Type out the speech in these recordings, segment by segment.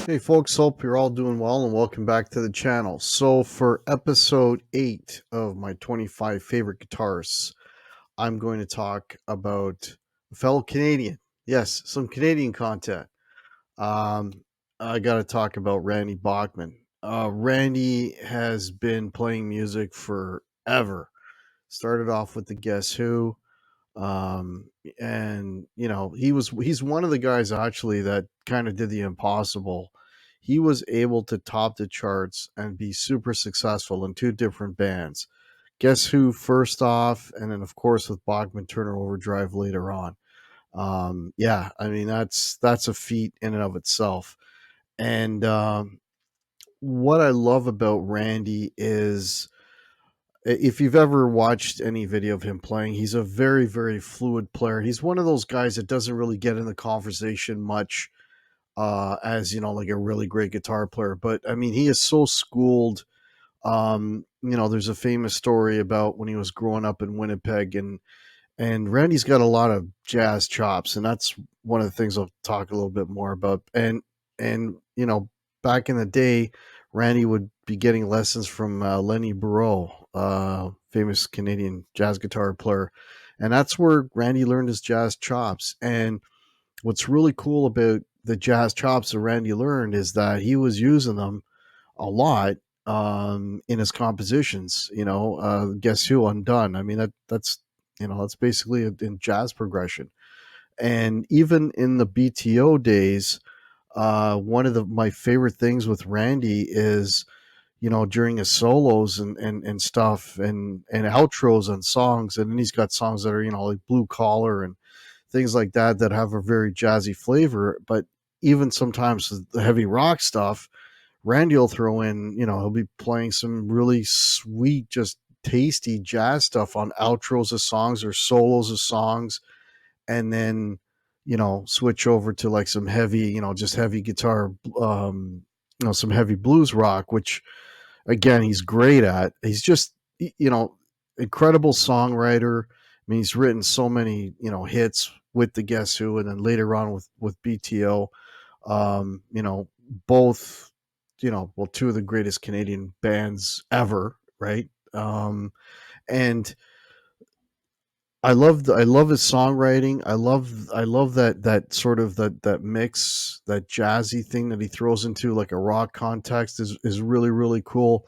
Hey folks, hope you're all doing well and welcome back to the channel. So for episode 8 of my 25 favorite guitarists, I'm going to talk about a fellow Canadian. Yes, some Canadian content. Um, I got to talk about Randy Bachman. Randy has been playing music forever. Started off with the Guess Who, um and he's one of the guys actually that kind of did the impossible. He was able to top the charts and be super successful in two different bands. Guess Who first off, and then of course with Bachman Turner Overdrive later on. Yeah, I mean that's a feat in and of itself. And what I love about Randy is, if you've ever watched any video of him playing, he's a very, very fluid player. He's one of those guys that doesn't really get in the conversation much, as like a really great guitar player. But I mean, he is so schooled. There's a famous story about when he was growing up in Winnipeg, and Randy's got a lot of jazz chops, and that's one of the things I'll talk a little bit more about. And back in the day, Randy would be getting lessons from Lenny Breau, famous Canadian jazz guitar player, and that's where Randy learned his jazz chops. And what's really cool about the jazz chops that Randy learned is that he was using them a lot in his compositions. Guess Who, Undone. I mean that's basically in jazz progression. And even in the BTO days, one of my favorite things with Randy is, during his solos and stuff and outros on songs, and then he's got songs that are like Blue Collar and things like that have a very jazzy flavor. But even sometimes the heavy rock stuff, Randy will throw in, he'll be playing some really sweet, just tasty jazz stuff on outros of songs or solos of songs, and then, switch over to like some heavy, just heavy guitar, some heavy blues rock, which again, he's great at. He's just, incredible songwriter. I mean, he's written so many, hits with the Guess Who, and then later on with BTO. Both, well, two of the greatest Canadian bands ever, right? And I love his songwriting. I love that sort of that mix, that jazzy thing that he throws into like a rock context is really, really cool.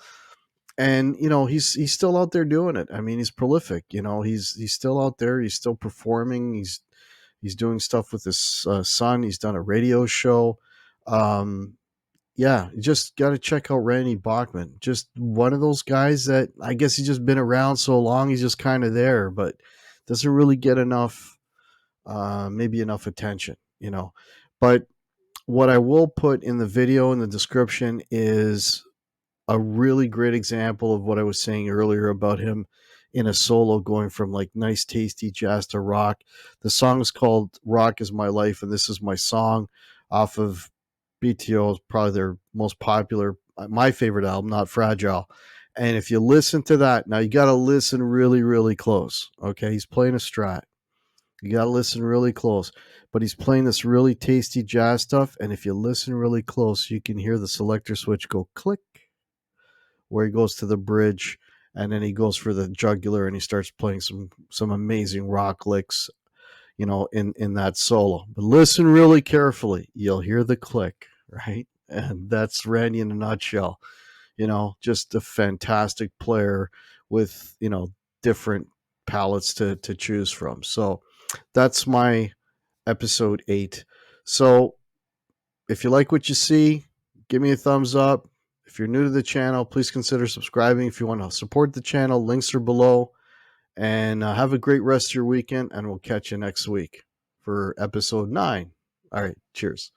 And he's still out there doing it. I mean, he's prolific. He's still out there. He's still performing. He's doing stuff with his son. He's done a radio show. Yeah, you just got to check out Randy Bachman. Just one of those guys that I guess he's just been around so long, he's just kind of there, but doesn't really get enough, maybe enough attention, But what I will put in the video in the description is a really great example of what I was saying earlier about him in a solo going from like nice, tasty jazz to rock. The song is called Rock Is My Life, and this is my song off of BTO, probably their most popular, my favorite album, Not Fragile. And if you listen to that, now you got to listen really, really close. Okay. He's playing a strat. You got to listen really close, but he's playing this really tasty jazz stuff. And if you listen really close, you can hear the selector switch go click where he goes to the bridge, and then he goes for the jugular and he starts playing some amazing rock licks, in that solo. But listen really carefully, you'll hear the click, right? And that's Randy in a nutshell. Just a fantastic player with, different palettes to choose from. So that's my episode 8. So if you like what you see, give me a thumbs up. If you're new to the channel, please consider subscribing. If you want to support the channel, links are below. And have a great rest of your weekend, and we'll catch you next week for episode 9. All right, cheers.